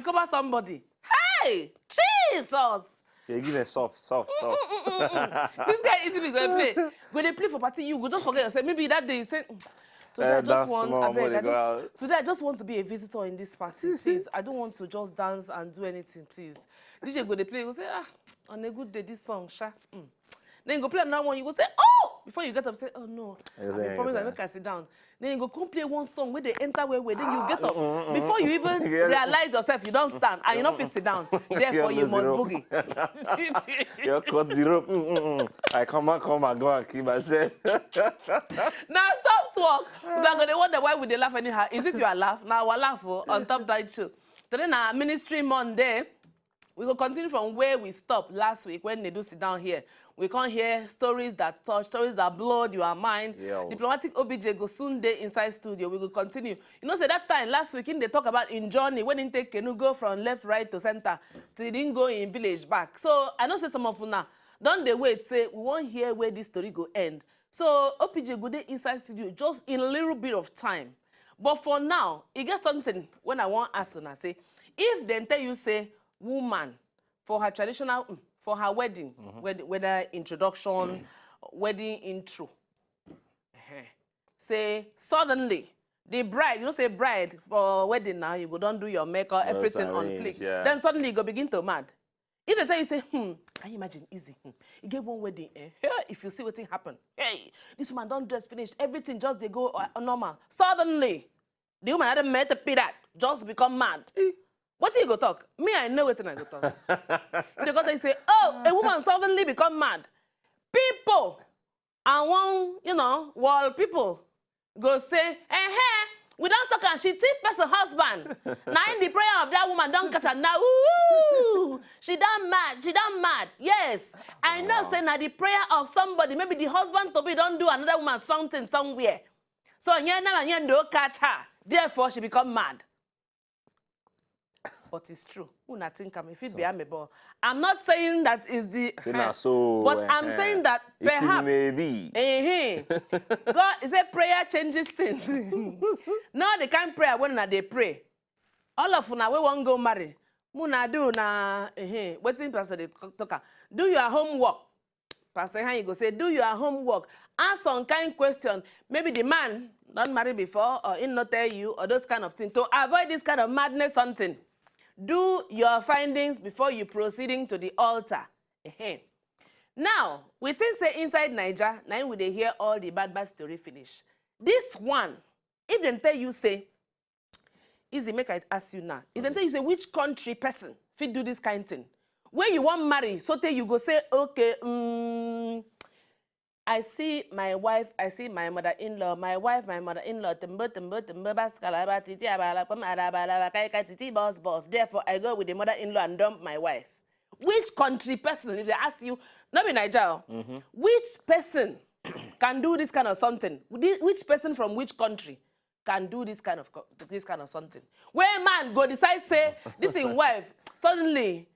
cover somebody. Hey, Jesus! Yeah, give them soft. This guy is going to play. When they play for party, you go just forget yourself. Maybe that day you say, today I just want to be a visitor in this party, please. I don't want to just dance and do anything, please. DJ go they play, you go say, on a good day, this song, sha. Then you go play another one, you go say, oh! Before you get up, say, oh no, I promise I make I sit down. Then you go come play one song where they enter where then you get up. Before you even realize yourself, you don't stand and you don't fit sit down. Therefore, you must boogie. You cut the rope. I come and go and keep myself. Now, soft talk. We're going to wonder why would they laugh anyhow. Is it your laugh? Now, we'll laugh on Top Diet Show. Today, now, Ministry Monday. We will continue from where we stopped last week when Nedu sit down here. We can't hear stories that touch, stories that blow your mind. Yes. Diplomatic OPJ go soon day inside studio. We will continue. You know, say that time last week, they talk about in journey, when they take Kenu go from left, right to center, till they didn't go in village back. So I know say some of you now, don't they wait, say, we won't hear where this story go end. So OPJ go day inside studio just in a little bit of time. But for now, it gets something when I want to ask you, say, if they tell you, say, woman, for her traditional, for her wedding, whether introduction, wedding intro. Say, suddenly, the bride, you know, say bride for wedding now, you go don't do your makeup, everything on flick. Yeah. Then suddenly you go begin to mad. If they tell you, say, can you imagine, easy, you get one wedding, if you see what thing happen, hey, this woman don't dress finish, everything just they go normal. Suddenly, the woman hadn't met to pay that, just become mad. What do you go talk? Me, I know what I go talk. They go to say, oh, a woman suddenly become mad. People, and one, you know, well, people go say, we don't talk and she thief person husband. Now in the prayer of that woman, don't catch her now. Ooh, she done mad. Yes. I know, say, now the prayer of somebody, maybe the husband to be don't do another woman something somewhere. So, yeah, don't catch her. Therefore, she become mad. But it's true. I'm not saying that is the but I'm saying that perhaps God is a prayer changes things. Now they can't pray when they pray. All of una we won't go marry. Muna do na waiting pastor they talk. Do your homework. Pastor Han you go say do your homework. Ask some kind question. Maybe the man not married before or in not tell you or those kind of things to avoid this kind of madness something. Do your findings before you proceeding to the altar. Now, we think say inside Niger, now we they hear all the bad story finish. This one, if they tell you say, easy make I ask you now. If they tell you say which country person fit do this kind of thing, where you want marry, so tell you go say, okay, I see my wife, I see my mother-in-law, my wife, my mother-in-law, boss. Therefore, I go with the mother-in-law and dump my wife. Which country person, if they ask you, not in Nigeria, which person can do this kind of something? Which person from which country can do this kind of something? Where man go decide, say, this is wife, suddenly,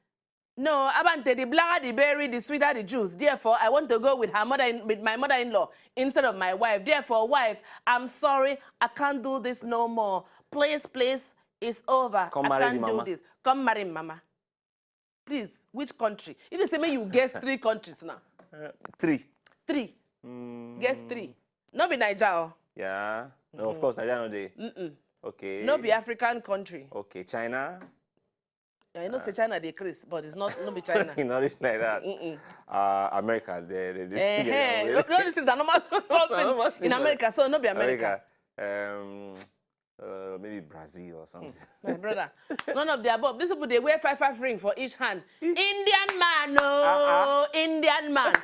no, Abante, the blacker the berry, the sweeter the juice. Therefore, I want to go with with my mother-in-law instead of my wife. Therefore, wife, I'm sorry, I can't do this no more. Please, it's over. I can't do this. Come marry mama. Please, which country? If they say me, you guess 3 countries now. 3. 3. Guess 3. Not be Nigeria. Yeah. No, of course, Nigeria no dey. Okay. No be African country. Okay, China. I know say China they Chris, but it's not be China. Not like that. America, they no, this is a normal something in America, so not be America. Maybe Brazil or something. My brother, none of the above. These people they wear 5 ring for each hand. Indian man, no, Indian man.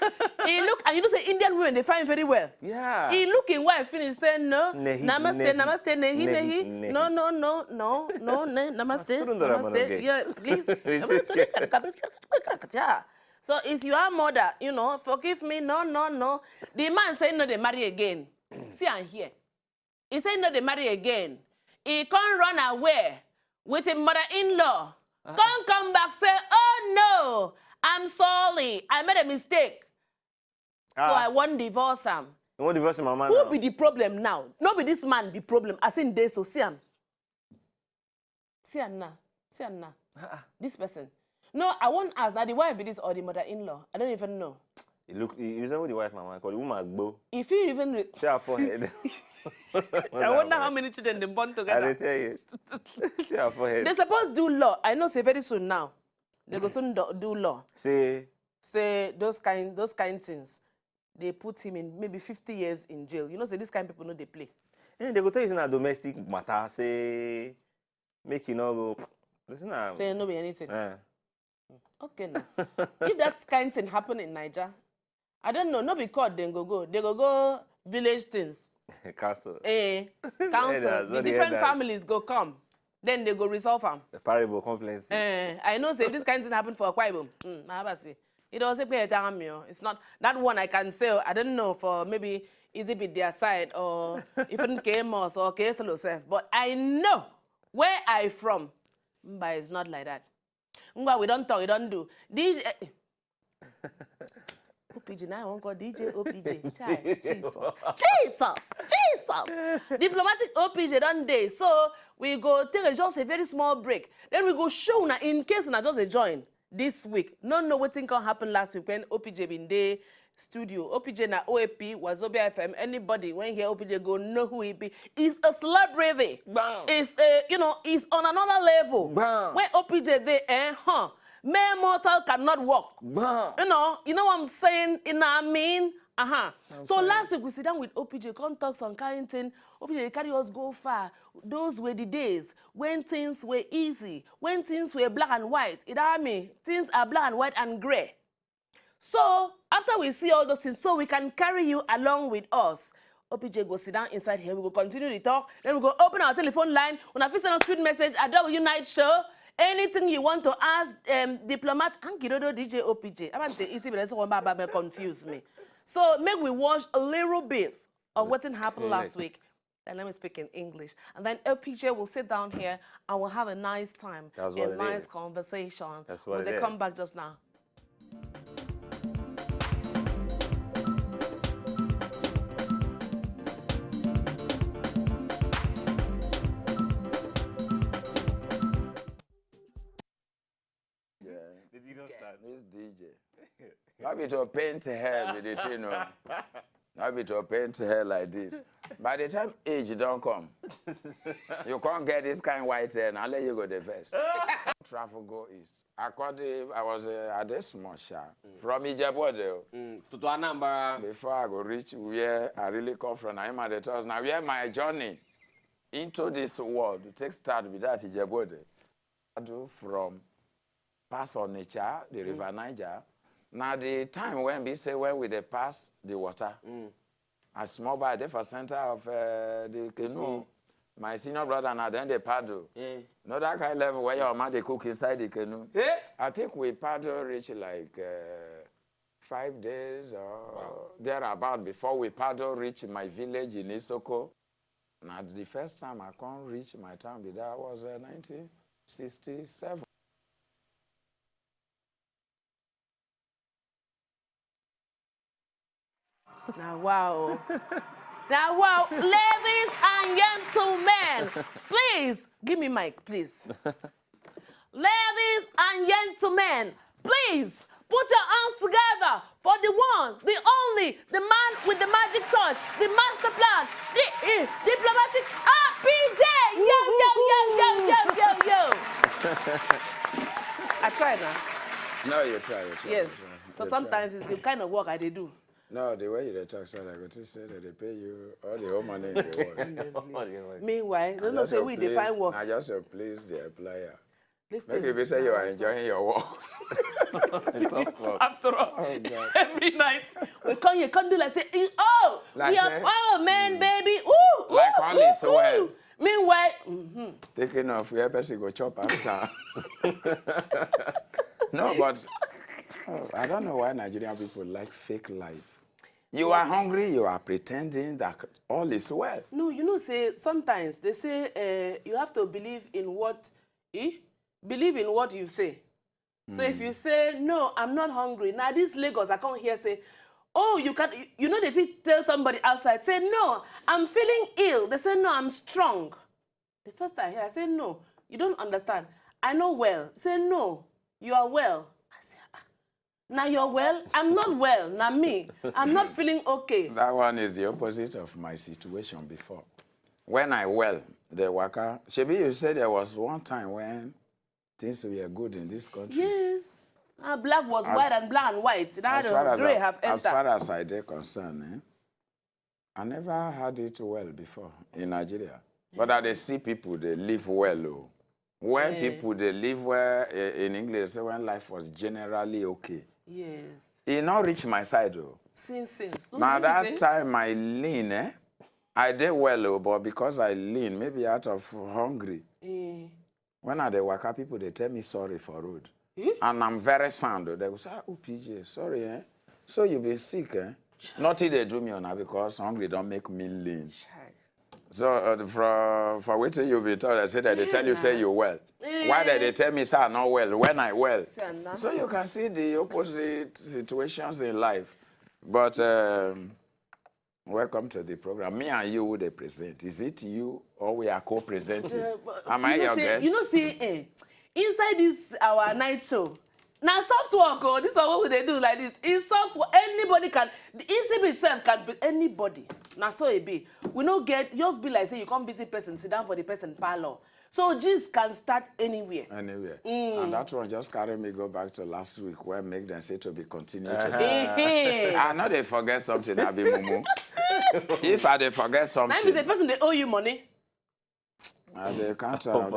He look, and you know say Indian women they find very well. Yeah. He looking while finish saying no, namaste, nehi, no, namaste. Yeah, please. Yeah. So it's your mother, you know, forgive me, no. The man say no, they marry again. See and hear. He said no, they marry again. He can't run away with his mother-in-law. Can't come back, say, oh no, I'm sorry, I made a mistake. So I won't divorce him. You won't divorce him, mama? Who be the problem now? Not be this man be problem. I seen this, so see him. See him now. See now. This person. No, I won't ask that the wife be this or the mother-in-law. I don't even know. You resemble the wife, mama. Call the woman go. If you even see her forehead. I wonder how many children they born together. I tell you. See her forehead. They supposed to do law. I know. Say very soon now. They go soon do law. Say those kind things. They put him in maybe 50 years in jail. You know, say this kind of people know they play. And they go tell you it's not domestic matter. Say make you not go. Say no be anything. Okay now. If that kind of thing happen in Niger, I don't know. No be court then go. They go village things. Council. Council. The different families go come. Then they go resolve them. The parable complaints. I know say this kind of thing happen for a Kwaibum. It also pay a it's not that one I can say. I don't know for maybe is it be their side or even KMOS or KSLO self. But I know where I from. But it's not like that. We don't talk, we don't do. DJ OPJ, now I won't call DJ OPJ. Jesus. Diplomatic OPJ done day. So we go take just a very small break. Then we go show now in case na just a join this week. No what thing can happen last week when OPJ been there studio. OPJ na OAP, Wazobia FM. Anybody when hear OPJ go know who he be. He's a celebrity. Bam. It's he's on another level. Bam. When OPJ there, mere mortal cannot walk. Bam. You know what I'm saying? You know what I mean? So last week we sit down with OPJ, come talk some kind of thing. OPJ, they carry us go far. Those were the days when things were easy, when things were black and white. You know what I mean? Things are black and white and gray. So after we see all those things, so we can carry you along with us. OPJ go sit down inside here. We go continue the talk. Then we go open our telephone line. When I feel send a sweet message at W Night Show. Anything you want to ask diplomat and Gidodo DJ OPJ. I'm not easy, but that's what confuse me. So make we watch a little bit of what happened last week. Then let me speak in English. And then OPJ will sit down here and we'll have a nice time. That's what a nice conversation. That's what when they come back just now. This DJ. Not be to paint hair with it, you know. Not be to paint hair like this. By the time age don't come, you can't get this kind of white hair, and I'll let you go the first. Travel go east. I was at this small shop from Ijebuode. To Anambra. Before I go reach where I really come from, I'm at the top. Now, where my journey into this world takes start with that Ijebuode. I do from pass on nature, the river Niger. Now the time when we say when we they pass the water, a small by the for center of the canoe. My senior brother now then they paddle. Not that kind of level where your mother they cook inside the canoe. I think we paddle reach like 5 days or thereabout before we paddle reach my village in Isoko. Now the first time I can't reach my town, that was 1967. Now, wow. Now, wow. Ladies and gentlemen, please, give me mic, please. Ladies and gentlemen, please, put your hands together for the one, the only, the man with the magic touch, the master plan, the diplomatic OPJ. Yo. I try now. No, you try. Yes. So sometimes it's the kind of work I do. No, the way you talk, so I got to say that they pay you all the whole money in the world. Meanwhile, don't say we define work. I just please the employer. Listen, maybe say you are enjoying your work. After all, every night we come here, come do like say, oh, like we are power man, baby. Ooh, like only so well. Meanwhile, taking off, we have to go chop after. No, but I don't know why Nigerian people like fake life. You are hungry, you are pretending that all is well. No, you know, say sometimes they say you have to believe in what you say. So if you say, no, I'm not hungry. Now this Lagos, I come here say, oh, you know, if you tell somebody outside, say, no, I'm feeling ill. They say, no, I'm strong. The first time I hear, I say, no, you don't understand. I know well. Say, no, you are well. I say, now you're well? I'm not well. Now me, I'm not feeling okay. That one is the opposite of my situation before. When I well, the waka. Shebi, you said there was one time when things were good in this country. Yes. Black was white and black and white. Now the gray have entered. As far as I dey concerned, I never had it well before in Nigeria. But I dey see people, they live well. Oh. When people, they live well, in English, when life was generally okay. Yes. It not reach my side, though. Since. Now that time I lean, I did well, oh, but because I lean, maybe out of hungry. When I dey waka, people, they tell me sorry for road. And I'm very sound. They will say, OPJ, sorry, So you been sick, Nothing they do me on that because hungry don't make me lean. So for waiting you be told, I say that they tell you say you well. Why did they tell me say I'm not well when I well? So you can see the opposite situations in life. But welcome to the program. Me and you would present. Is it you or we are co-presenting? Am I your guest? You know, see, inside this our night show. Now soft work, oh, this is what they do like this. It's soft work. Anybody can, the ECB itself can be anybody. Now so it be. We don't get, just be like say you come visit person, sit down for the person parlor. So gist can start anywhere. Anywhere. And that one just carry me go back to last week where make them say to be continued. I know they forget something, I be mumu. If I they forget something. Now if the person they owe you money. They can't. I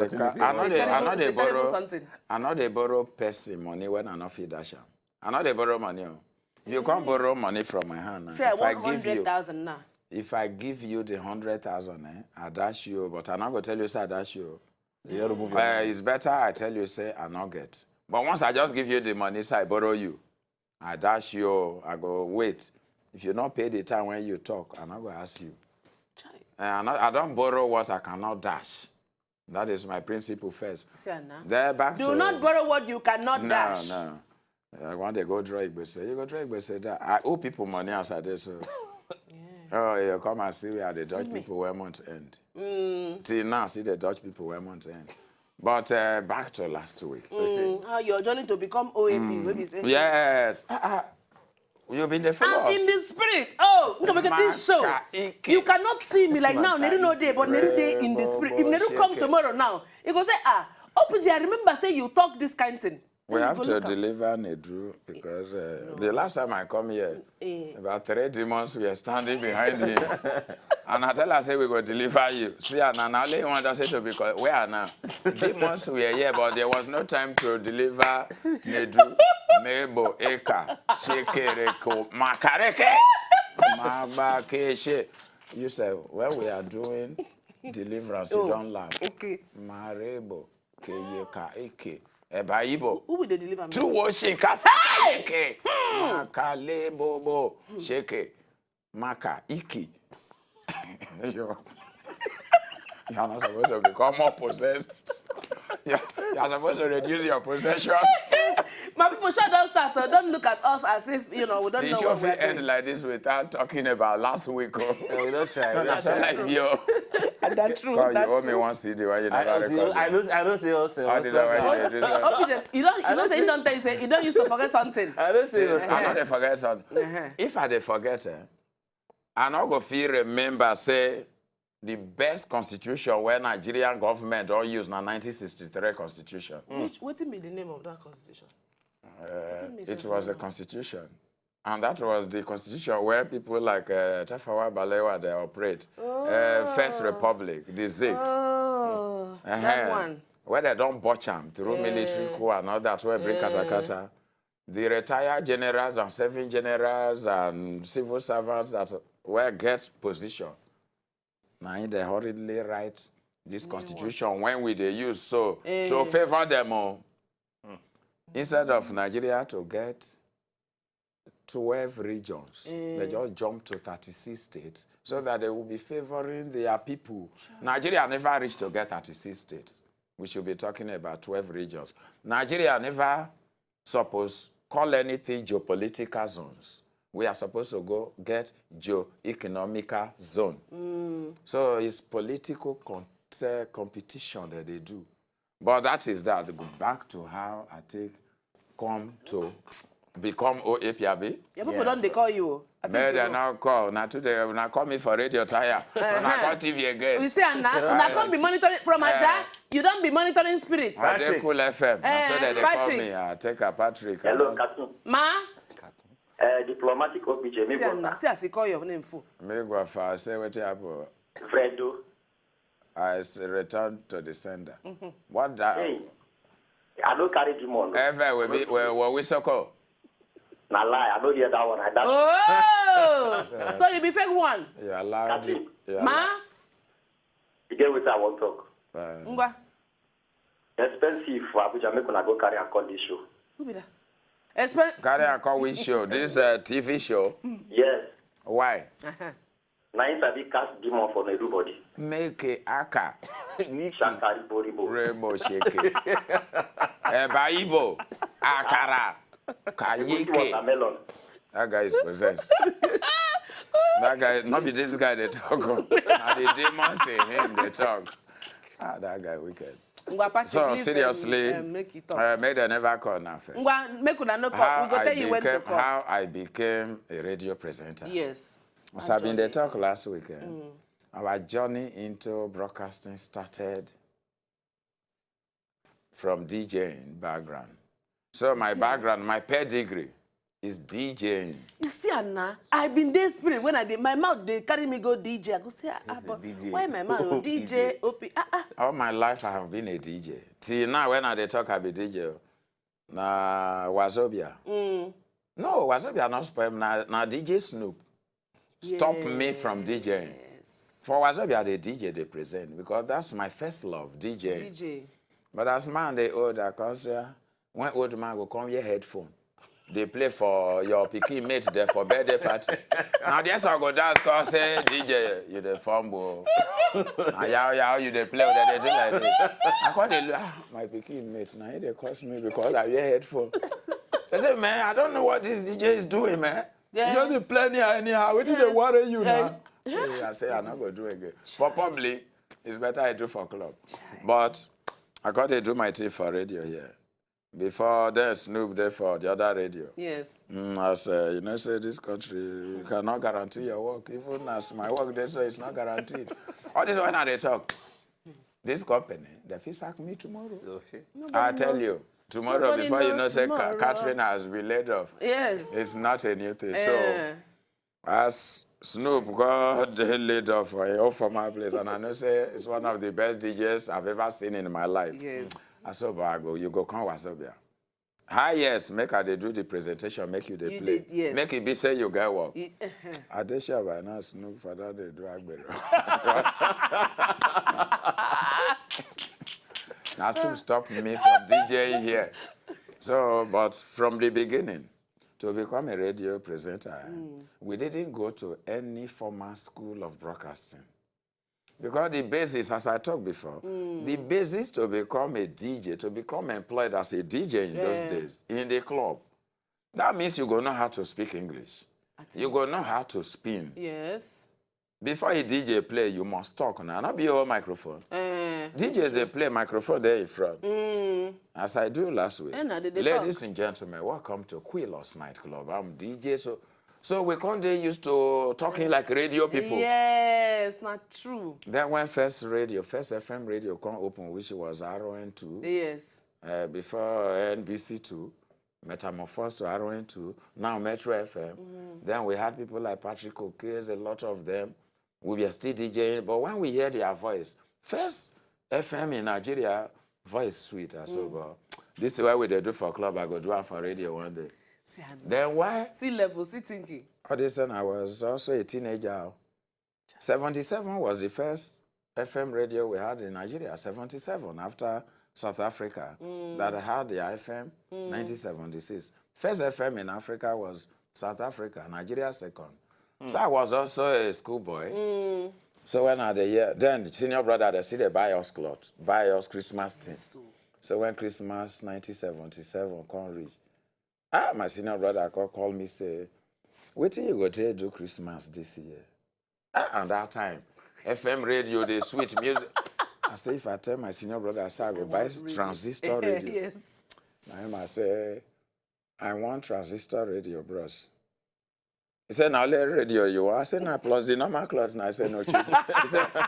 know they borrow person money when I not feed dash. I know they borrow money. You can't borrow money from my hand. Say I want 100,000 now. If I give you the 100,000, I dash you, but I'm not gonna tell you say I dash you. It's better I tell you say I not get. But once I just give you the money, say I borrow you, I dash you. I go wait. If you not pay the time when you talk, I'm not gonna ask you. I don't borrow what I cannot dash. That is my principle first. Do not borrow what you cannot dash. No. When they go draw it, say you go draw it, say that I owe people money outside there, so. Oh, you come and see where the Dutch people were month end. Till now, see the Dutch people were month end. But back to last week. How your journey to become OAP? Yes. You've been there for us. I'm in the spirit. Oh, look at this show. You cannot see me like now. Nedu no day, but Nedu day in the spirit. If Nedu come tomorrow now, he go say, OPJ, I remember say you talk this kind of thing. We have to deliver Nedu because the last time I come here, about 3 demons were standing behind him. And I tell her, say, we go deliver you. See, and I only want us to be called, where now? Demons were here, but there was no time to deliver Nedu, Mebo, Eka, Shekereko, Makareke, Mabakeshe. You say, when we are doing deliverance, you don't laugh. Okay. Marebo, Keyeka, Eke. Who will they deliver me? Two washing cafe. Hey! Makale bobo. Sheke. Maka. Iki. You're not supposed to become more possessed. You're supposed to reduce your possession. My people, don't start. Don't look at us as if, we don't know what we're doing. The show end like this without talking about last week. We don't try. That's like you. That's true. You owe me one CD why you never record. I don't say also. You don't say you don't tell you say you don't used to forget something. I don't say you I don't forget something. If I forget, I not go feel remember say the best constitution where Nigerian government all use na 1963 constitution. What be the name of that constitution? It was a constitution. And that was the constitution where people like Tafawa Balewa, they operate. First Republic, the Zigs. That one. Where they don't botch them through military coup and all that, where bring kata. The retired generals and serving generals and civil servants that were get position. Now they hurriedly write this constitution when we they use so to favor them all. Instead of Nigeria to get 12 regions, they just jump to 36 states so that they will be favoring their people. Nigeria never reached to get 36 states. We should be talking about 12 regions. Nigeria never supposed call anything geopolitical zones. We are supposed to go get geo-economical zone. So it's political competition that they do. But that is that. Go back to how I come to become OAP. Yeah, people don't they call you. May they now call. Now today, now call me for radio tire. Now call TV again. You see, now can't be monitoring from Aja. You don't be monitoring spirits. Patrick. Cool FM. So that they call me. I take a Patrick. Hello, Katim. Ma? Diplomatic OPJ. See, I call your name for. Me go for say what happened. Fredo. I return to the sender. What that? Hey, I don't carry the money. Ever we so call. Na lie, I don't hear that one. Oh! So you be fake one? You allowed Katim. Ma? You get what I want to talk. Ngwa. Expensive for Abuja, make una go carry a call this show. Who be that? Carry a call which show? This TV show? Yes. Why? Now you sabi cast demon for everybody. Make it aka. Shakari boribo. Rainbow shake. Baibo. Akara. Kayike. Watermelon. That guy is possessed. That guy, not be this guy they talk of. Now the demons say him they talk. Ah, that guy wicked. So seriously, may they never call now first. Make una no call. We go tell you when to call. How I became a radio presenter. Yes. So I've been the talk last weekend. Our journey into broadcasting started from DJing background. So my background, my pedigree is DJing. You see, Anna, I've been there spirit when I did my mouth. They carry me go DJ. I go say, but why my mouth DJ OP? All my life I have been a DJ. Till now, when I talk, I be DJ. Na Wazobia. No, Wazobia not spoil. Na DJ Snoop. Stop me from DJing. For Wazobia, the DJ they present because that's my first love, DJing. DJ. But as man, they old, I can say, when old man go come your headphone. They play for your picky mate there for birthday party. Now yes, I go dance cause say DJ, you the fumble. Now you they play with they do like this. I call they my picky mate. Now they cross me because I wear headphone. They say, man, I don't know what this DJ is doing, man. Yeah. You just play anyhow. What do they worry you now? I say I'm not gonna do it again. For public, it's better I do for club. But I got to do my thing for radio here. Before then, Snoop there for the other radio. Yes. I say, you know, say this country, you cannot guarantee your work. Even as my work there, so it's not guaranteed. All this when they talk. This company, they will sack me tomorrow. I tell you, tomorrow before you know, say Catherine has been laid off. Yes. It's not a new thing. So, as Snoop got laid off for my place, and I know say it's one of the best DJs I've ever seen in my life. Yes. I said, you go come Wazobia. Hi, yes, make her they do the presentation, make you they play. Yes. Make it be say you get work. I did share by now, Snoop, for that they do Agbero. Now Snoop stopped me from DJing here. So, but from the beginning, to become a radio presenter, we didn't go to any formal school of broadcasting. Because the basis, as I talked before, the basis to become a DJ, to become employed as a DJ in those days, in the club, that means you're going to know how to speak English. You're going to know how to spin. Yes. Before a DJ play, you must talk now, not be your microphone. DJs, they play microphone there in front. As I do last week. Ladies and gentlemen, welcome to Quillos Nightclub. I'm DJ, so we can't get used to talking like radio people. Yes, not true. Then when first FM radio come open, which was RON2. Yes. Before NBC2, metamorphosed to RON2, now Metro FM. Then we had people like Patrick O'Keys, a lot of them. We were still DJing, but when we hear their voice, first FM in Nigeria, voice sweet. So, this is what we do for club, I go do it for radio one day. Then why? See level, see thinking. All this time I was also a teenager. 77 was the first FM radio we had in Nigeria. 77 after South Africa that had the FM. 1976. First FM in Africa was South Africa. Nigeria second. So I was also a schoolboy. So when I the year, then senior brother they see they buy us clothes, buy us Christmas things. So when Christmas 1977 come reach. My senior brother call me say, wait till you go to do Christmas this year. And that time, FM radio, the sweet music. I say, if I tell my senior brother, I say, I go buy transistor radio. Yes. Now him, I say, I want transistor radio, bros. He said, now let radio you want. I said, no, plus the normal cloth. And I said, no, choose.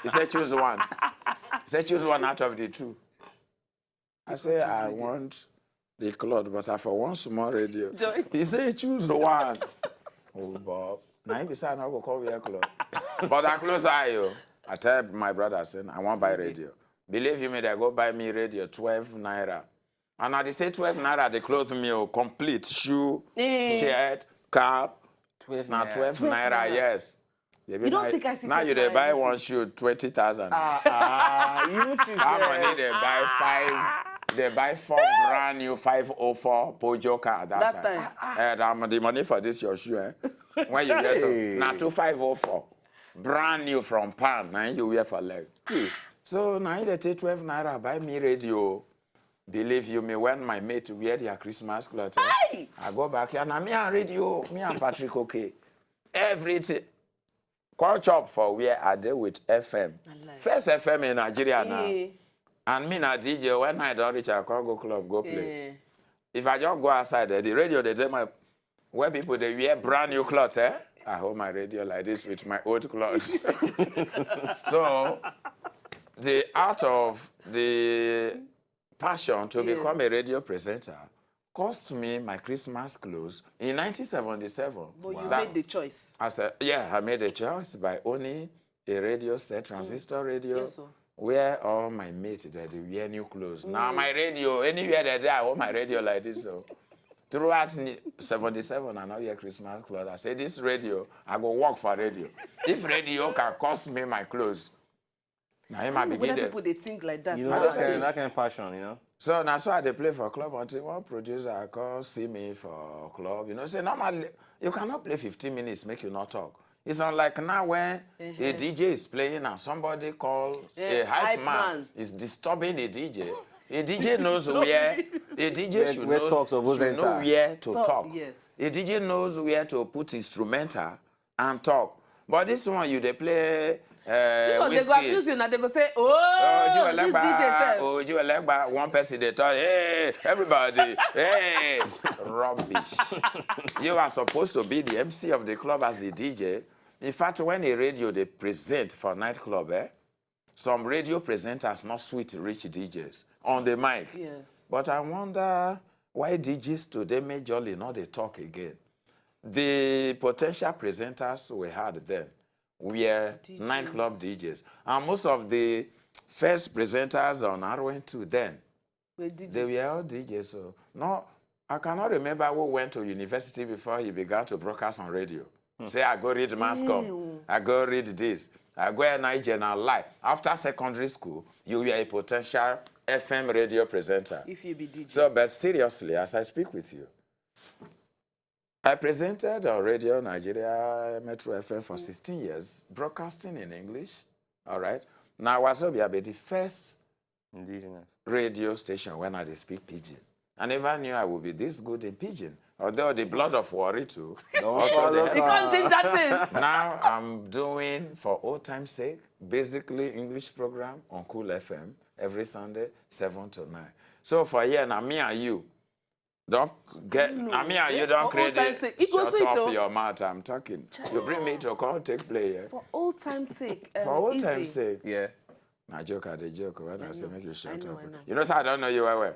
He said, choose one. He said, choose one out of the two. I said, I want the cloth, but I for one small radio. Joy. He said, choose one. Oh, Bob. Now he said, I go call you a cloth. But I close eye, yo. I tell my brother, I said, I want to buy radio. Believe you me, they go buy me radio, 12 naira. And now they say 12 naira, they clothe me, complete shoe, shirt, cap. 12 Now 12 naira, yes. You don't think I see now 12 you they naira buy anything? one shoe 20,000. You How many they buy five? They buy 4 brand new 504 Pojo car at that time. And the money for this your shoe, eh? When you get so now 2504 brand new from Pan, now you wear for leg. So now they take 12 naira buy me radio. Believe you me, when my mate wear their Christmas clothes, I go back here, now me and radio, me and Patrick, okay. Everything. Call chop for where I deal with FM. First FM in Nigeria now. And me na DJ, when I don't reach, I can't go club, go play. If I just go outside, the radio, they tell my, where people, they wear brand new clothes, eh? I hold my radio like this with my old clothes. So, the art of the passion to become a radio presenter cost me my Christmas clothes in 1977. But you made the choice. I said, yeah, I made a choice by owning a radio set, transistor radio, Yes, sir. where all my mates that they wear new clothes. Now my radio, anywhere that I hold my radio like this. So throughout 77, I now wear Christmas clothes. I say, this radio, I go work for radio. If radio can cost me my clothes, now I might begin people they think like that. You know, that kind of passion, you know. So now so I dey play for club until one producer call see me for club. You know, say normally you cannot play 15 minutes, make you not talk. It's unlike now when a DJ is playing and somebody call a hype man is disturbing a DJ. A DJ knows where a DJ should know where to talk. Yes. A DJ knows where to put instrumental and talk. But this one you they play. They go abuse you now. They go say, oh, this DJ said. Oh, you like one person they talk, hey, everybody, hey, rubbish. You are supposed to be the MC of the club as the DJ. In fact, when a radio they present for nightclub, some radio presenters not sweet rich DJs on the mic. Yes. But I wonder why DJs today majorly not they talk again. The potential presenters we had then were nightclub DJs. And most of the first presenters on RN2 then, they were all DJs. So, no, I cannot remember who went to university before he began to broadcast on radio. Say, I go read Mascom, I go read this, I go at Nigerian live. After secondary school, you were a potential FM radio presenter. If you be DJ. So, but seriously, as I speak with you, I presented on Radio Nigeria Metro FM for 16 years, broadcasting in English. All right. Now, Wazobia be the first radio station when I speak Pidgin. I never knew I would be this good in Pidgin. Although the blood of worry too. You can't change that thing. Now I'm doing, for old time's sake, basically English program on Cool FM every Sunday, 7 to 9. So for here, now me and you, don't get, I mean, you don't credit. Shut up your mouth, I'm talking. You bring me to call, take play. Yeah? For old time's sake. For old time's sake. Yeah. Now, joke at the joke. When I say, make you shut up. You know, so I don't know you well.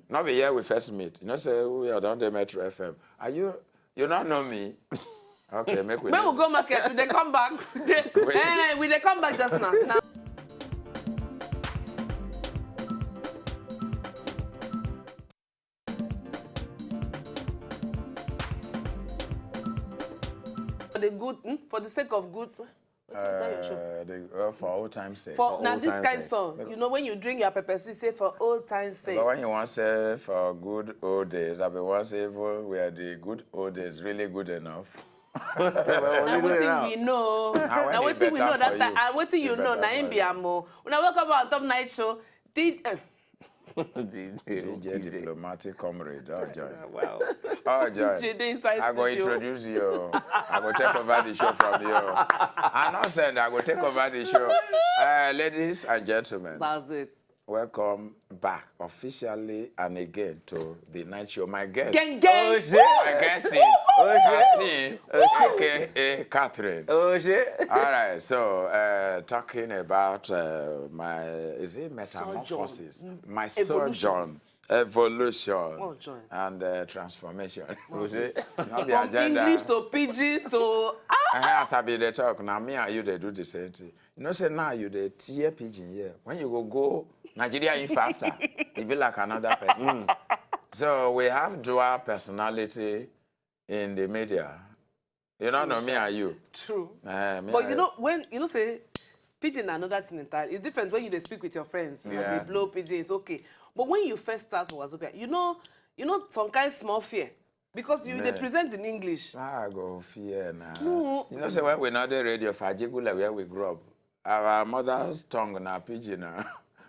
Not be here we first meet. You know, say, we are down the Metro FM. Are you don't know me? Okay, make we. When we go market, they come back. We they come back just now. For the sake of good. For old time's sake. Now this kind of song, you know, when you drink your pepper, you say for old time's sake. But when you want to say for good old days, I mean, once even where the good old days really good enough. Now what thing we know? Now what thing we know that time? What thing you know? Now in Biamo. When I welcome our top night show, DJ diplomatic comrade. Oh, joy. Wow. Oh, joy. I go introduce you. I go take over the show from you. I not saying I go take over the show. Ladies and gentlemen. That's it. Welcome back officially and again to the night show. My guest. Gang, gang. Oh, shit. My guest is Katim, aka Catherine. Oh, shit. All right, so talking about is it metamorphosis? My sojourn, evolution, and transformation. Was it? Not the From agenda. English to Pidgin to... As I be the talk, now me and you, they do the same thing. You know, say now you the tear pigeon here. When you go Nigeria if after, you be like another person. So we have dual personality in the media. You don't know me and you. True. But you know, when you know say pigeon another thing entirely, it's different when you speak with your friends. Yeah. They blow pigeon, it's okay. But when you first start for Wazobia, you know some kind of small fear. Because they present in English. I go fear now. No. You know, say when we not the radio for Jigula where we grew up, our mother's tongue na pigeon.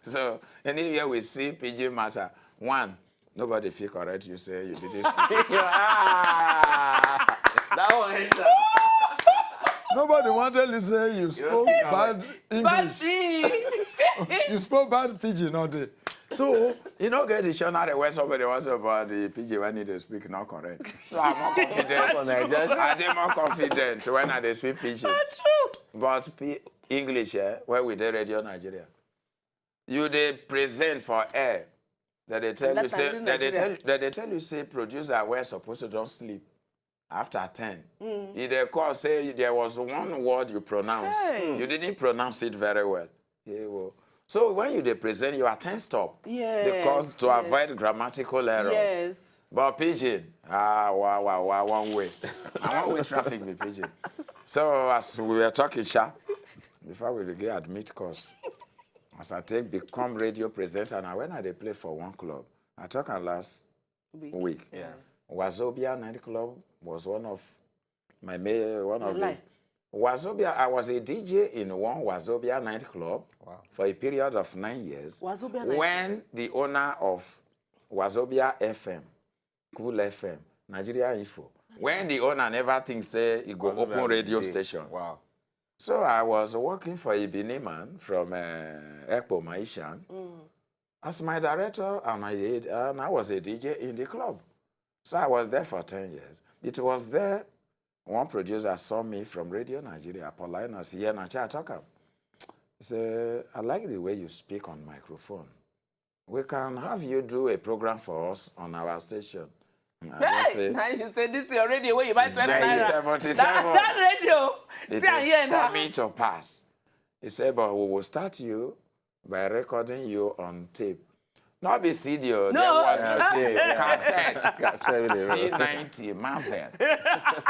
So anywhere we see pigeon matter, one, nobody feel correct. You say you did this. That one is Nobody wanted to say you spoke bad English. You spoke bad pigeon all day. So, you know, get dictionary where somebody wants about the PJ when they speak not correct. So I'm more confident. I'm more confident when I speak PJ. But English, where we do radio Nigeria, you they present for air. That they tell you say that they tell you say producer we're supposed to don't sleep after 10. If they call say there was one word you pronounce, you didn't pronounce it very well. Yeah, well. So when you they present, you are 10 stop. Yes. Because to avoid grammatical errors. Yes. But pigeon, one way. I want way traffic with pigeon. So as we were talking sharp, before we begin admit course, as I become radio presenter, and when I they play for one club, I talk last week. Yeah. Wazobia Night Club was one of my Wazobia, I was a DJ in one Wazobia nightclub for a period of 9 years. When the owner of Wazobia FM, Cool FM, Nigeria Info, when the owner never thinks say he go open radio station. Wow. So I was working for a Benin man from Ekpo Maishan as my director, and I was a DJ in the club. So I was there for 10 years. It was there. One producer saw me from Radio Nigeria, Paulinus, here in Achatoka. He said, I like the way you speak on microphone. We can have you do a program for us on our station. Hey, now you say this is your radio where you buy 20 naira. 77. That radio. It is coming to pass. He said, but we will start you by recording you on tape. Not be CD. No. There was cassette. C90 Mazel.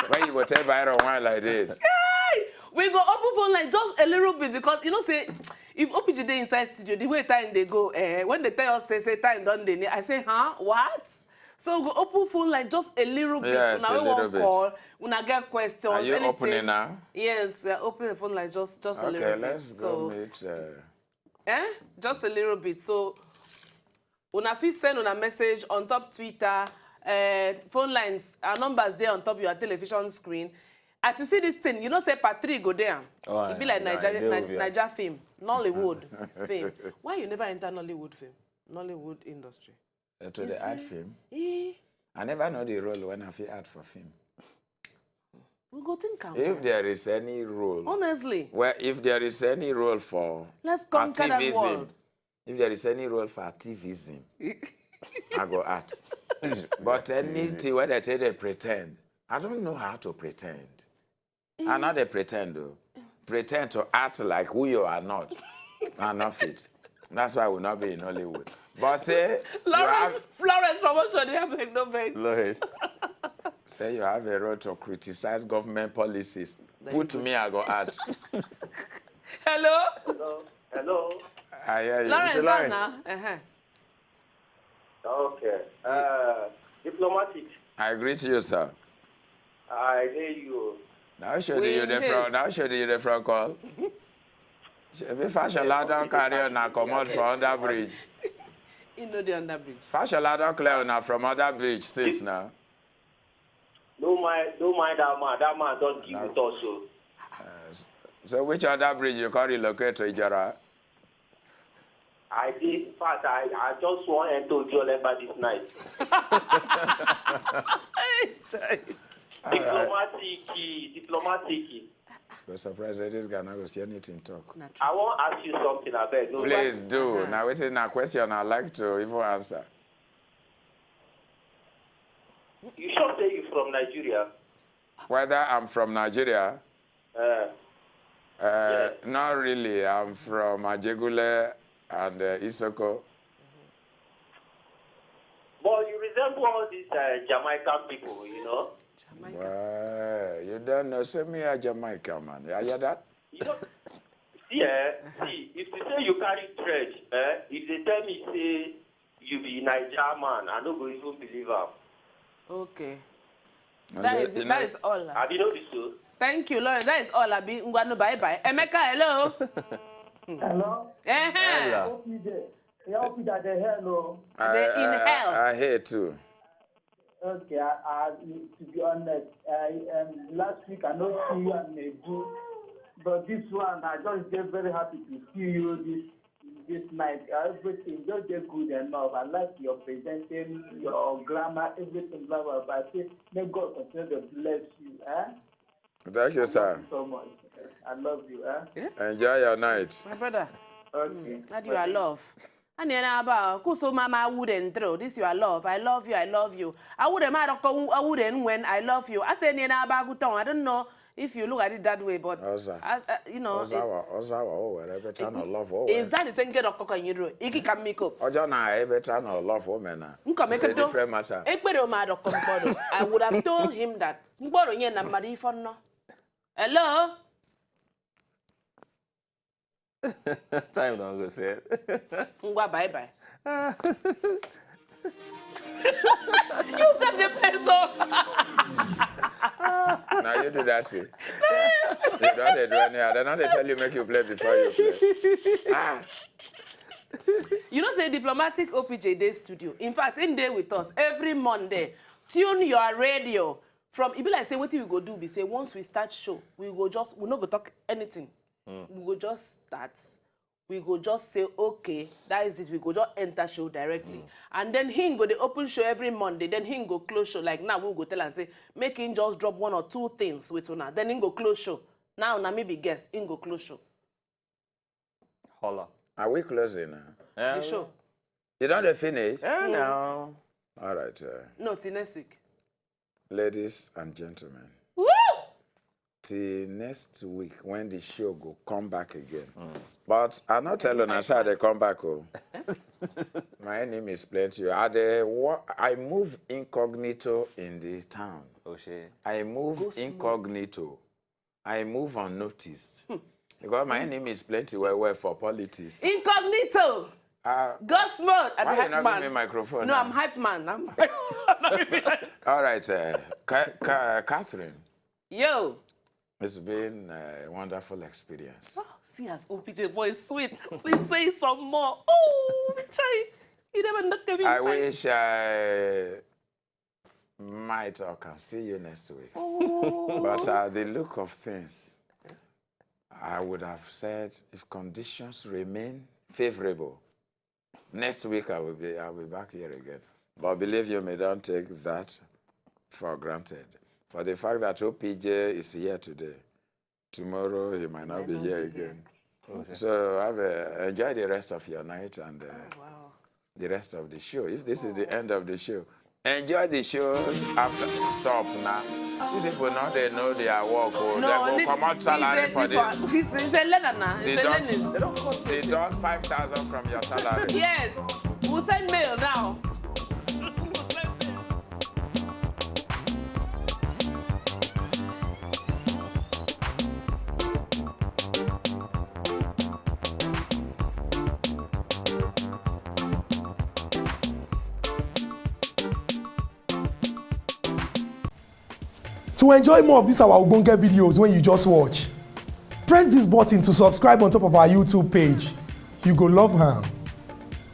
When you go tell Byron one like this. Hey, we go open phone line just a little bit because you know say if OPJ dey inside studio the way time they go when they tell us say time done dey I say what? So we go open phone line just a little bit. Yes, now we want call. Una get questions. Are you anything. opening now? Yes, we are opening the phone line just a little bit. Okay, let's go meet. Just a little bit. So. Una fit send una message on top Twitter, phone lines, our numbers there on top your television screen. As you see this thing, you know say Patrick go there. Oh, it be like Nigeria film, Nollywood film. Why you never enter Nollywood film, Nollywood industry? To the art film? I never know the role when I feel art for film. We go think about if there is any role. Honestly. Well, if there is any role for let's conquer that world. If there is any role for activism, I go art. But anything where they tell they pretend, I don't know how to pretend. I'm not a pretend though. Pretend to act like who you are not. I'm not fit. That's why I will not be in Hollywood. But say Florence from what should they make no vex. Lord. Say you have a role to criticize government policies. Put me, I go art. Hello? Hello. I hear you. Lawrence. Okay. Diplomatic. I greet you, sir. I hear you. Now show you the front call. If I shall down carry on and come out from under bridge. You know the under bridge. Fashion, I don't clear now from other bridge since now. Don't mind that man. That man don't give it also. So which other bridge you can relocate to Ijara? I did. In fact, I just want to enter Jolemba this night. Diplomatic. I'm surprised that this guy not going to see anything talk. I want to ask you something, I beg. Please do. Now, waiting a question I'd like to even answer. You should say you're from Nigeria. Whether I'm from Nigeria? Yeah. Not really. I'm from Ajegule and Isoko. But you resemble all these Jamaican people, you know? Well, you don't know. Send me a Jamaican, man. You hear that? You know, see, if you say you carry thread, if they tell me, say, you be Nigerian man, I don't go even believe them. Okay. That is all. Have you noticed so? Thank you, Lawrence. That is all. Abi, ngwanu bye-bye. Emeka, hello. Hello? Hello. OPJ, they hello. They in hell. I hear too. Okay, to be honest, last week I not see you and Nedu, but this one I just get very happy to see you this night. Everything just get good enough. I like your presenting, your grammar, everything. Blah blah blah. I say, may God continue to bless you. Thank you, sir. Thank you so much. I love you. Yeah? Enjoy your night. My brother. Okay. That you are love. And then about Kuso Mama wouldn't throw this. You are love. I love you. I love you. I wouldn't when I love you. I said Nina Baguton. I don't know if you look at it that way, but as you know, every time I love is that the same kind of cock and you do? Iki can make up. Every time I love women. It's a different matter. I would have told him that. Hello. Time don't go say it. Bye bye. You said the peso. Now you do that too. You don't do any other. Now they tell you make you play before you play. You know, say diplomatic OPJ Day studio. In fact, in day with us every Monday. Tune your radio from. It be like say what we go do. We say once we start show, we not go talk anything. We go just start. We go just say, okay, that is it. We go just enter show directly. And then he go the open show every Monday. Then he go close show. Like now, we go tell and say, make him just drop one or two things with una. Then he go close show. Now, maybe guess, he go close show. Holla. Are we closing now? Yeah. The show. You don't finish? Yeah, no. All right. No, till next week. Ladies and gentlemen. Woo! Till next week when the show go come back again. But I'm not telling us how they come back. Oh. My name is Plenty. I move incognito in the town. Oh shit. I move incognito. I move unnoticed. Because my name is Plenty well for politics. Incognito. God's mode. Why you not giving me microphone? No, now? I'm hype man. All right, Catherine. Yo. It's been a wonderful experience. Oh, see as OPJ boy is sweet. Please say some more. Oh, Chai. You never looked at me. I wish I might or can see you next week. Oh. But the look of things, I would have said if conditions remain favorable, next week I'll be back here again. But believe you me, don't take that for granted. For the fact that OPJ is here today, tomorrow he might not be here again. Okay. So enjoy the rest of your night and the rest of the show. If this is the end of the show, enjoy the show after. Stop now. These people now they know their work. No, they go come out salary for this. It's a learner now. They don't 5,000 from your salary. Yes. We'll send mail now. To enjoy more of these our Ogbonge videos when you just watch, press this button to subscribe on top of our YouTube page. You go love her.